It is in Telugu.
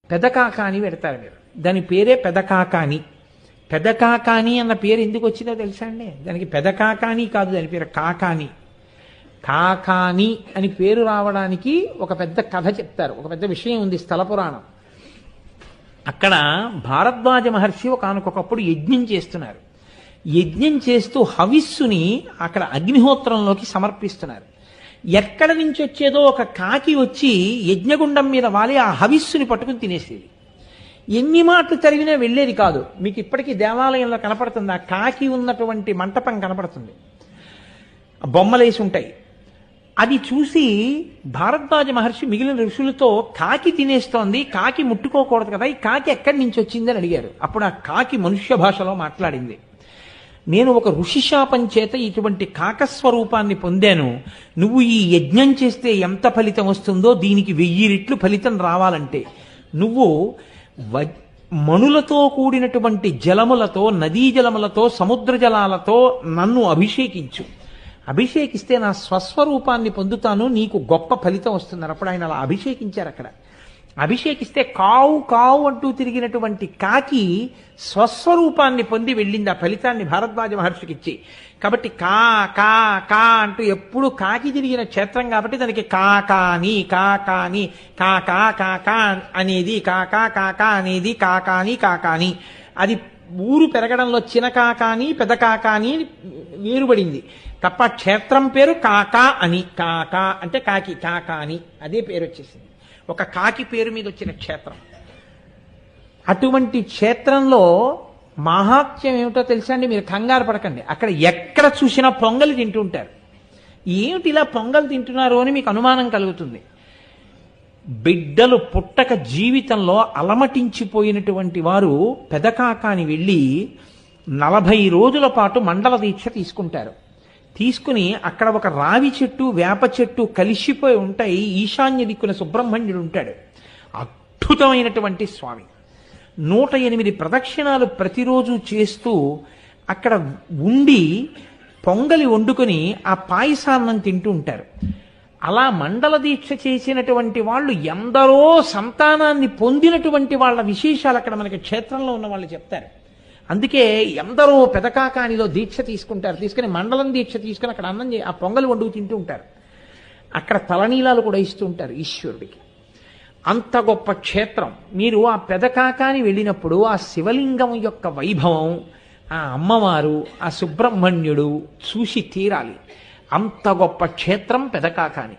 పెదకాకాని పెడతారు మీరు. దాని పేరే పెదకాకాని. పెదకాకాని అన్న పేరు ఎందుకు వచ్చిందో తెలుసా అండి? దానికి పెదకాకాని కాదు, దాని పేరు కాకాని. కాకాని అని పేరు రావడానికి ఒక పెద్ద కథ చెప్తారు, ఒక పెద్ద విషయం ఉంది, స్థల పురాణం. అక్కడ భారద్వాజ మహర్షి ఒకానొకప్పుడు యజ్ఞం చేస్తున్నారు. యజ్ఞం చేస్తూ హవిస్సుని అక్కడ అగ్నిహోత్రంలోకి సమర్పిస్తున్నారు. ఎక్కడ నుంచి వచ్చేదో ఒక కాకి వచ్చి యజ్ఞగుండం మీద వాలి ఆ హవిస్సుని పట్టుకుని తినేసేది. ఎన్ని మాటలు చదివినా వెళ్ళేది కాదు. మీకు ఇప్పటికీ దేవాలయంలో కనపడుతుంది, ఆ కాకి ఉన్నటువంటి మంటపం కనపడుతుంది, బొమ్మలేసి ఉంటాయి. అది చూసి భారద్వాజ మహర్షి మిగిలిన ఋషులతో కాకి తినేస్తోంది, కాకి ముట్టుకోకూడదు కదా, ఈ కాకి ఎక్కడి నుంచి వచ్చింది అని అడిగారు. అప్పుడు ఆ కాకి మనుష్య భాషలో మాట్లాడింది, నేను ఒక ఋషి శాపం చేత ఇటువంటి కాకస్వరూపాన్ని పొందాను. నువ్వు ఈ యజ్ఞం చేస్తే ఎంత ఫలితం వస్తుందో దీనికి 1000 రెట్లు ఫలితం రావాలంటే నువ్వు మణులతో కూడినటువంటి జలములతో, నదీ జలములతో, సముద్ర జలాలతో నన్ను అభిషేకించు. అభిషేకిస్తే నా స్వస్వరూపాన్ని పొందుతాను, నీకు గొప్ప ఫలితం వస్తున్నారు. అప్పుడు ఆయన అలా అభిషేకించారు. అక్కడ అభిషేకిస్తే కావు కావు అంటూ తిరిగినటువంటి కాకి స్వస్వరూపాన్ని పొంది వెళ్ళింది, ఆ ఫలితాన్ని భారద్వాజ మహర్షికి ఇచ్చి. కాబట్టి కా కా కా అంటూ ఎప్పుడు కాకి తిరిగిన క్షేత్రం కాబట్టి దానికి కాకాని కాకాని కాకా కాకా అనేది, కాకా కాకా అనేది, కాకాని కాకాని. అది ఊరు పెరగడంలో చినకాకాని పెదకాకాని వేరుబడింది తప్ప క్షేత్రం పేరు కాకా అని. కాకా అంటే కాకి, కాకాని అదే పేరు వచ్చేసింది. ఒక కాకి పేరు మీద వచ్చిన క్షేత్రం. అటువంటి క్షేత్రంలో మహాత్మ్యం ఏమిటో తెలుసా అండి? మీరు కంగారు పడకండి, అక్కడ ఎక్కడ చూసినా పొంగలి తింటుంటారు. ఏమిటి ఇలా పొంగల్ తింటున్నారు అని మీకు అనుమానం కలుగుతుంది. బిడ్డలు పుట్టక జీవితంలో అలమటించిపోయినటువంటి వారు పెదకాకాని వెళ్ళి 40 రోజుల పాటు మండల దీక్ష తీసుకుంటారు. తీసుకుని అక్కడ ఒక రావి చెట్టు, వేప చెట్టు కలిసిపోయి ఉంటాయి. ఈశాన్య దిక్కున సుబ్రహ్మణ్యుడు ఉంటాడు, అద్భుతమైనటువంటి స్వామి. 108 ప్రదక్షిణాలు ప్రతిరోజు చేస్తూ అక్కడ ఉండి పొంగలి వండుకొని ఆ పాయసాన్నం తింటూ ఉంటారు. అలా మండల దీక్ష చేసినటువంటి వాళ్ళు ఎందరో సంతానాన్ని పొందినటువంటి వాళ్ళ విశేషాలు అక్కడ మనకి క్షేత్రంలో ఉన్న వాళ్ళు చెప్తారు. అందుకే ఎందరో పెదకాకానిలో దీక్ష తీసుకుంటారు, తీసుకుని మండలం దీక్ష తీసుకుని అక్కడ అన్నం ఆ పొంగలి వండుకు తింటూ ఉంటారు. అక్కడ తలనీలాలు కూడా ఇస్తూ ఉంటారు ఈశ్వరుడికి. అంత గొప్ప క్షేత్రం. మీరు ఆ పెదకాకాని వెళ్ళినప్పుడు ఆ శివలింగం యొక్క వైభవం, ఆ అమ్మవారు, ఆ సుబ్రహ్మణ్యుడు చూసి తీరాలి. అంత గొప్ప క్షేత్రం పెదకాకాని.